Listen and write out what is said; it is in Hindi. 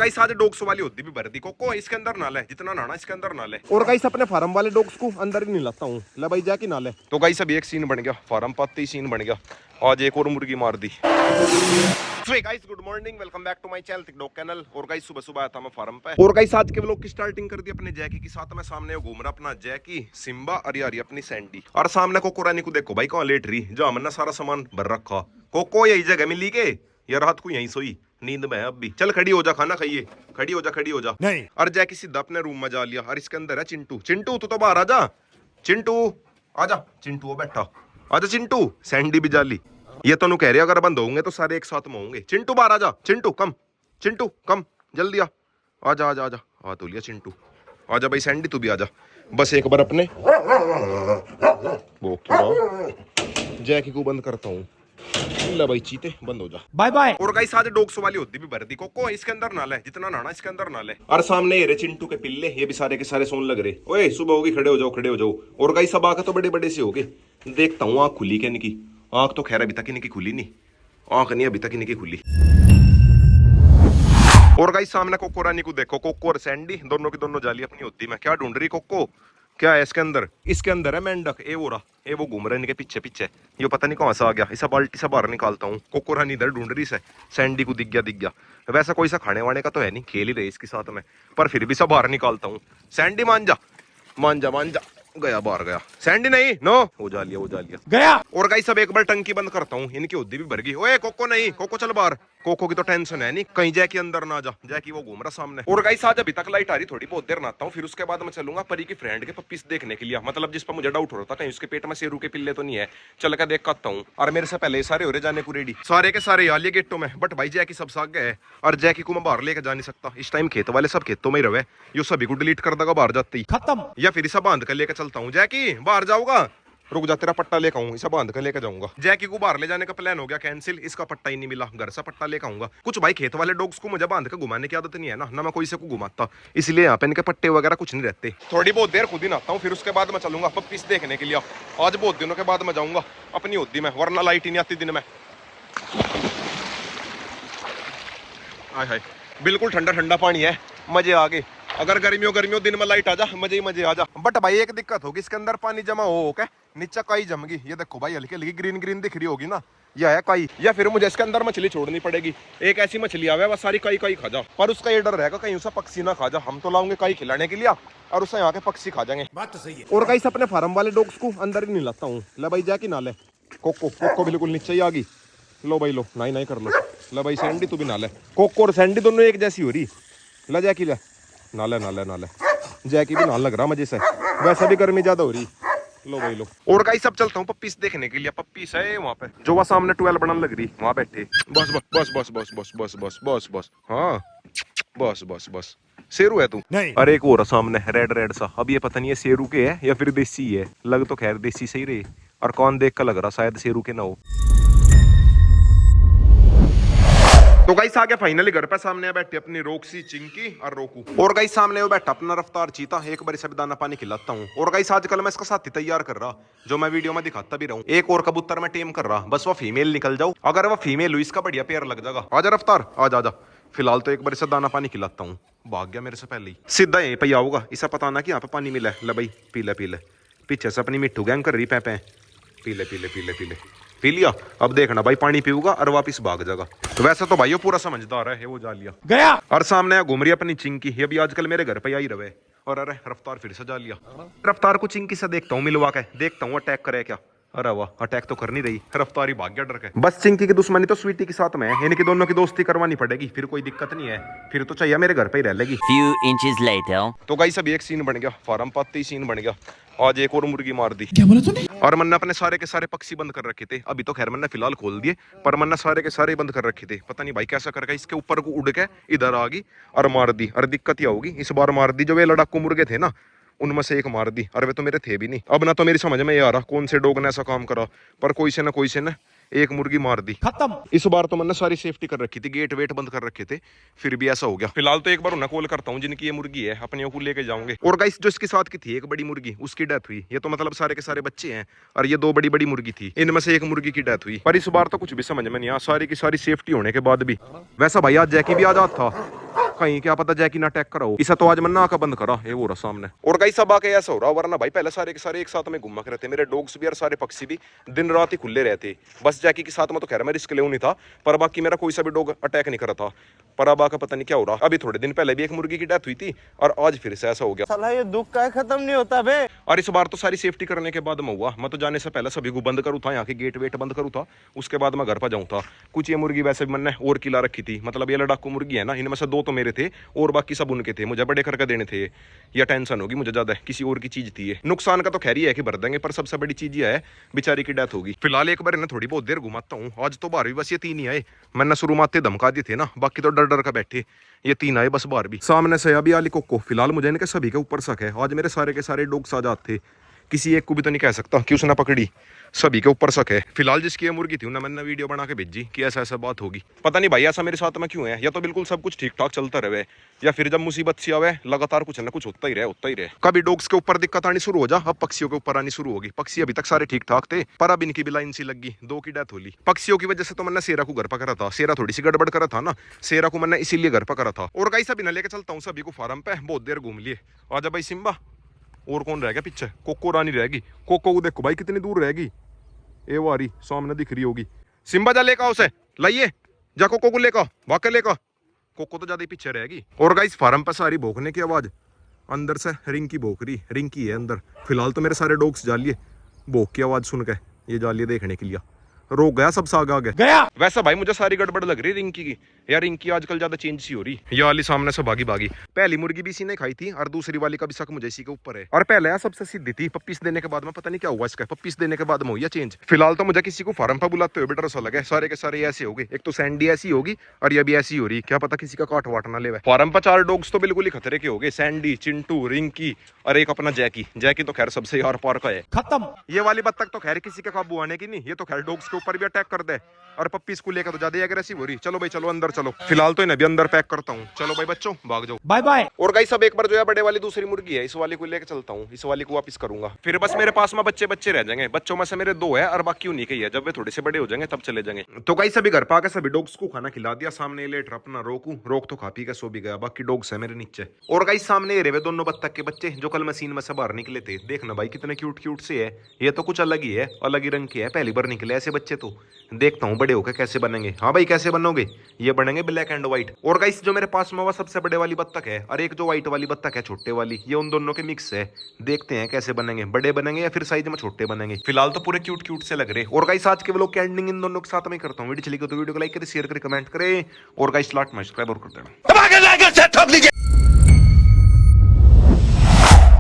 गाइस आज डॉग्स वाली होती भी भर दी कोको इसके अंदर ना ले, जितना नहाना इसके अंदर ना ले। और गाइस अपने फार्म वाले डॉग्स को अंदर ही नहीं लाता हूँ, ले भाई जाके ना ले। तो गाइस अभी एक सीन बन गया, फार्म पाती सीन बन गया, आज एक और मुर्गी मार दी। Guys good morning, welcome back to my channel TikTok channel. और गाइस सुबह सुबह आया था मैं फार्म पे, और गाइस आज के व्लॉग की स्टार्टिंग कर दी अपने जैकी के साथ। मैं सामने घूम रहा अपना जैकी, सिम्बा और यारी अपनी सैंडी, और सामने कोको रानी को देखो भाई कहाँ लेट रही, जो हमने सारा सामान भर रखा। कोको यही जगह मिली के या रात को यहीं सोई, नींद में है अब भी। चल खड़ी हो जा, खाना खाइए, खड़ी हो जा खड़ी हो जा। नहीं और जैकी सीधा अपने रूम में जा लिया, और इसके अंदर है चिंटू। चिंटू तू तो बाहर आ जा, चिंटू आजा, चिंटू वो बैठा, आजा चिंटू। सैंडी भी जा ली, ये तो कह रहे अगर बंद होंगे तो सारे एक साथ में होंगे। चिंटू बाहर आजा, चिंटू कम, चिंटू कम जल्दी आ, आजा आजा आजा, आ तो लिया चिंटू, आजा भाई सैंडी तू भी आजा। बस एक बार अपने वो जैकी को बंद करता हूँ, भाई चीते बंद हो जा, बाय बाय। और गाइस आज डॉग्स वाली होती भी भर दी कोको इसके अंदर ना ले, जितना नहाना इसके अंदर ना ले। और सामने ये रे चिंटू के पिल्ले, ये भी सारे के सारे सोन लग रहे। ओए सुबह होगी, खड़े हो जाओ खड़े हो जाओ। और गाइस अब आके तो बड़े बड़े से हो गए, देखता हूँ आँख खुली क्या इनकी। आँख तो खैर अभी तक इनकी खुली नहीं, आँख नहीं अभी तक इनकी खुली। और गाइस सामने कोको रानी को देखो, कोको और सैंडी दोनों की दोनों जाली अपनी होती। मैं क्या ढूंढ रही कोको, क्या है इसके अंदर? इसके अंदर है मेंढक, ए वो रहा, ए वो घूम रहा है इनके पीछे पीछे, ये पता नहीं कहां से आ गया। इसा बाल्टी से बाहर निकालता हूँ। कोको रानी इधर ढूंढ रही है, सैंडी को दिख गया। वैसा कोई सा खाने वाने का तो है नहीं, खेल ही रहे इसके साथ में, पर फिर भी सब बाहर निकालता हूँ। सैंडी मान जा मान जा मान जा, गया बाहर गया। सैंडी नहीं नो, हो जा लिया गया। और गाइस सब एक बार टंकी बंद करता हूँ, इनकी उद्दी भी भर गई। ओए कोको नहीं, कोको चल बाहर, कोको की तो टेंशन है नहीं, कहीं जैकी अंदर ना जा, जैकी वो घूम रहा सामने। और गाइस आज अभी तक लाइट आ रही, थोड़ी बहुत देर नहाता हूँ, फिर उसके बाद मैं चलूंगा परी की फ्रेंड के पप्पीस देखने के लिए, मतलब जिस पर मुझे डाउट हो रहा था कहीं उसके पेट में शेरू के पिल्ले तो नहीं है। चल कर देख आता हूँ। और मेरे से पहले सारे हो रहे जाने को रेडी, सारे के सारे आ लिए गेटों में, बट भाई जैकी सब साग गए, और जैकी को मैं बाहर लेकर जा नहीं सकता। इस टाइम खेत वाले सब खेतों में ही रहे, यो सभी को डिलीट कर देगा बाहर जाते ही, खत्म। या फिर इसे बांध कर लेकर चलता हूँ। जैकी बाहर जाऊंगा, रुक जा, तेरा पट्टा लेकर आऊं, इसे बांध कर लेकर जाऊंगा। जैकी को बाहर ले जाने का प्लान हो गया कैंसिल, इसका पट्टा ही नहीं मिला, घर से पट्टा लेकर आऊंगा। कुछ भाई खेत वाले डॉग्स को मुझे बांध कर घुमाने की आदत नहीं है ना मैं कोई से को घुमाता, इसलिए यहाँ पे इनके पट्टे वगैरह कुछ नहीं रहते। थोड़ी बहुत देर खुद ही नहाता हूँ, फिर उसके बाद मैं चलूंगा पप्पीस देखने के लिए। आज बहुत दिनों के बाद मैं जाऊंगा अपनी होती में, वरना लाइट ही नहीं आती दिन में। हाय हाय, बिल्कुल ठंडा ठंडा पानी है, मजे आ गए। अगर गर्मियों दिन में लाइट आ जा, मजे ही मजे आ जा। बट भाई एक दिक्कत होगी, इसके अंदर पानी जमा हो के नीचे काई जम गई। ये देखो भाई हल्की हल्की ग्रीन दिख रही होगी ना, यह है काई। या फिर मुझे इसके अंदर मछली छोड़नी पड़ेगी, एक ऐसी मछली आवे बस सारी काई काई खा जा। पर उसका ये डर रहेगा कहीं उसे पक्षी ना खा जा। हम तो लाऊंगे काई खिलाने के लिए, और उसे यहाँ के पक्षी खा जाएंगे। बात तो सही है। और गाइस अपने फार्म वाले डॉग्स को अंदर ही नहीं लाता हूँ, ले भाई जाके ना ले। कोको बिल्कुल नीचे ही आ गई, लो भाई लो, नहीं कर लो। ले भाई सैंडी तू भी ना ले, कोको और सैंडी दोनों एक जैसी हो रही। ले जैकी ले, ना ले जैकी भी ना लग रहा मजे से, वैसे भी गर्मी ज्यादा हो रही। लो भाई लो। और गाइस अब चलता हूँ पप्पीस देखने के लिए। पप्पीस है वहाँ पे, जो वहाँ सामने 12 बनने लग रही, वहाँ बैठे। बस हाँ बस। शेरू है तू? नहीं। अरे एक और सामने रेड सा, अब ये पता नहीं है शेरू के है या फिर देसी है। लग तो खैर देसी सही रहे, और कौन देख कर लग रहा शायद शेरू के ना हो। तो गाइस आ गया फाइनली घर पे, सामने बैठी अपनी रोक्सी, चिंकी और रोकू। और गाइस सामने वो बैठा अपना रफ्तार चीता, एक बार इसे दाना पानी खिलाता हूँ। और गाइस आजकल मैं इसका साथी तैयार कर रहा, जो मैं वीडियो में दिखाता भी रहूं। एक और कबूतर मैं टेम कर रहा, बस वो फीमेल निकल जाओ। अगर वो फीमेल हुई इसका बढ़िया पेयर लग जाएगा। आजा रफ्तार आजा। फिलहाल तो एक बार इसे दाना पानी खिलाता हूँ, भाग गया मेरे से पहले ही, सीधा यहीं पे आऊगा। इसे पता ना कि यहाँ पे पानी मिला है। ले भाई पी ले। पीछे से अपनी मिट्टू गैंग कर रही पैपे, पी ले पी लिया। अब देखना भाई पानी पीऊंगा और वापिस भाग जाएगा। तो वैसे तो भाई वो पूरा समझदार है, वो जा लिया गया। और सामने घूम रही अपनी चिंकी, ये भी आजकल मेरे घर पे आई रहे। और अरे रफ्तार फिर से जा लिया। रफ्तार को चिंकी से देखता हूँ, मिलवा के देखता हूँ अटैक करे क्या। अरे वाह, अटैक तो कर नहीं रही, रफ्तार ही भाग गया डर के। बस चिंकी की दुश्मनी तो स्वीटी के साथ में है, इनकी दोनों की दोस्ती करवानी पड़ेगी, फिर कोई दिक्कत नहीं है, फिर तो चाहिए मेरे घर पे ही रह लेगी। Few inches later. तो गाइस अभी एक सीन बन गया, फार्म पाती सीन बन गया। आज एक और मुर्गी मार दी। क्या बोला तूने? और मैंने अपने सारे के सारे पक्षी बंद कर रखे थे, अभी तो खैर मैंने फिलहाल खोल दिए, पर मैंने सारे के सारे बंद कर रखे थे। पता नहीं भाई कैसा करके इसके ऊपर को उड़ के इधर आ गई और मार दी। और दिक्कत ये होगी, इस बार मार दी जो वे लड़ाकू मुर्गे थे ना, उनमें से एक मार दी। और वे तो मेरे थे भी नहीं। अब ना तो मेरी समझ में ये आ रहा कौन से डॉग ने ऐसा काम करा, पर कोई से ना एक मुर्गी मार दी, खत्म। इस बार तो मैंने सारी सेफ्टी कर रखी थी, गेट वेट बंद कर रखे थे, फिर भी ऐसा हो गया। फिलहाल तो एक बार उन्हें कॉल करता हूँ जिनकी ये मुर्गी है, अपने को लेके जाऊंगे। और गाइस जो इसके साथ की थी एक बड़ी मुर्गी, उसकी डेथ हुई। ये तो मतलब सारे के सारे बच्चे हैं, और ये 2 बड़ी मुर्गी थी, इनमें से एक मुर्गी की डेथ हुई। पर इस बार तो कुछ भी समझ में नहीं आया, सारी की सारी सेफ्टी होने के बाद भी। वैसा भाई आज जैकी भी आ जाता था, कहीं क्या पता जैकी ना अटैक कराओ। इसे तो आज मैं ना का बंद करा, ये वो रहा सामने। और गाइस सब आके ऐसा हो रहा, वरना भाई पहले सारे के सारे एक साथ में घुमा के रहते, मेरे डॉग्स भी और सारे पक्षी भी दिन रात ही खुले रहते। बस जैकी के साथ में तो खैर मैं रिस्क ले नहीं था, पर बाकी मेरा कोई सा भी डॉग अटैक नहीं करा था। पर अब आका पता नहीं क्या हो रहा। अभी थोड़े दिन पहले भी एक मुर्गी की डेथ हुई थी और आज फिर से ऐसा हो गया। साला ये दुख का खत्म नहीं होता बे। और इस बार तो सारी सेफ्टी करने के बाद में हुआ। मैं तो जाने से पहले सभी को बंद करूँ था, यहाँ के गेट वेट बंद करूँ था, उसके बाद मैं घर पर जाऊँ था। कुछ ये मुर्गी वैसे भी मैंने और किला रखी थी, मतलब ये लड़ाकू मुर्गी है ना, इनमें से 2 तो मेरे थे और बाकी सब उनके थे, मुझे बड़े करके देने थे। या टेंशन होगी मुझे ज्यादा, किसी और की चीज थी ये। नुकसान का तो खैर ही है कि भर देंगे, पर सबसे बड़ी चीज ये है बेचारी की डेथ होगी। फिलहाल एक बार इन्हें थोड़ी बहुत देर घुमाता हूँ। आज तो बाहर भी बस ये 3 ही आए, मैंने शुरू में आते धमका दिए थे ना, बाकी तो डर डर का बैठे। ये 3 आए बस बाहर भी। सामने से अभी आली कोको। फिलहाल मुझे इनके सभी के ऊपर शक है, आज मेरे सारे के सारे डॉग्स आजाद थे, किसी एक को भी तो नहीं कह सकता कि उसने पकड़ी, सभी के ऊपर शक है। फिलहाल जिसकी ये मुर्गी थी उन्हें मैंने वीडियो बना के भेजी कि ऐसा ऐसा बात होगी। पता नहीं भाई ऐसा मेरे साथ में क्यों है, या तो बिल्कुल सब कुछ ठीक ठाक चलता रहे, या फिर जब मुसीबत सी आवे लगातार कुछ ना कुछ होता ही रहे। कभी डॉग्स के ऊपर दिक्कत आनी शुरू हो जा, अब पक्षियों के ऊपर आनी शुरू होगी। पक्षी अभी तक सारे ठीक ठाक थे, पर अब इनकी भी लाइन सी लगी, 2 की डेथ होली। पक्षियों की वजह से तो मैंने शेरा को घर पर करा था, शेरा थोड़ी सी गड़बड़ करा था ना, शेरा को मैंने इसीलिए घर पर करा था। और गाइस अभी ना लेके चलता हूँ सभी को फार्म पे, बहुत देर घूम लिए। आजा भाई सिम्बा। और कौन रह गया पीछे? कोको रानी रहेगी। कोको को देखो भाई कितनी दूर रहेगी, ए वो आ रही सामने दिख रही होगी। सिम्बा जा लेका उसे, लाइए जा कोको को लेका, वाकई लेका। कोको तो ज्यादा ही पीछे रहेगी। और गाइस फार्म पर सारी भौंकने की आवाज, अंदर से रिंकी भौंक रही, रिंकी है अंदर। फिलहाल तो मेरे सारे डॉग्स जालिए भौंक की आवाज सुन के ये जालिए देखने के लिए रोक गया, सब साग आ गया। वैसा भाई मुझे सारी गड़बड़ लग रही रिंकी की, यार रिंकी आजकल ज्यादा चेंज सी हो रही। ये वाली सामने से भागी भागी। पहली मुर्गी भी इसी ने खाई थी और दूसरी वाली का भी शक मुझे इसी के ऊपर है। और पहले यार सबसे सीधी थी, पप्पीस देने के बाद में पता नहीं क्या हुआ इसका, पप्पीस देने के बाद में हुई चेंज। फिलहाल तो मुझे किसी को फार्म पर बुलाते हुए डर सा लगे, सारे के सारे ऐसे हो गए। एक तो सैंडी ऐसी होगी और ये भी ऐसी हो रही, क्या पता किसी का काट वाट ना ले। फार्म पर 4 डॉग्स तो बिल्कुल ही खतरे के हो गए, सैंडी, चिंटू, रिंकी और एक अपना जैकी। जैकी तो खैर सबसे यार पार का है, खत्म। ये वाली बत्तख तो खैर किसी के काबू आने की नहीं, ये तो खैर डॉग्स के ऊपर भी अटैक कर दे। और पप्पीस को लेकर तो ज्यादा एग्रेसिव हो रही। चलो भाई चलो अंदर चलो, फिलहाल तो इन्हें भी अंदर पैक करता हूँ। चलो भाई बच्चों भाग जाओ, बाय बाय। और गाइस सब एक बार जो है बड़े वाली दूसरी मुर्गी है, इस वाली को लेकर चलता हूँ, इस वाली को वापस करूंगा। फिर बस मेरे पास में बच्चे बच्चे रह जाएंगे, बच्चों में से मेरे 2 है और बाकी उन्हीं के ही है। जब वे थोड़े से बड़े हो जाएंगे तब चले जाएंगे। तो गाइस सभी घर पाके सभी डॉग्स को खाना खिला दिया, सामने लेट अपना रोक तो खा पी के सो भी गया, बाकी डॉग्स है मेरे नीचे। और गाइस सामने ये रहे दोनों बत्तख के बच्चे जो कल मशीन में से बाहर निकले थे। देखना भाई कितने क्यूट क्यूट से है, ये तो कुछ अलग ही है, अलग ही रंग के है, पहली बार निकले ऐसे बच्चे। तो देखता हूँ बड़े होकर कैसे बनेंगे। हाँ भाई कैसे बनोगे? ये बनेंगे ब्लैक एंड व्हाइट। और गाइस जो मेरे पास में वो सबसे बड़े वाली बत्तख है और एक जो व्हाइट वाली बत्तख है छोटे वाली, ये उन दोनों के मिक्स है। देखते हैं कैसे बनेंगे, बड़े बनेंगे या फिर साइज में छोटे बनेंगे। फिलहाल तो पूरे क्यूट क्यूट से लग रहे। और गाइस आज के व्लॉग की एंडिंग इन दोनों के साथ में करता हूँ। वीडियो चली गई तो वीडियो को लाइक करें, शेयर करें, कमेंट करें और गाइस लाइक सब्सक्राइब और कर देना।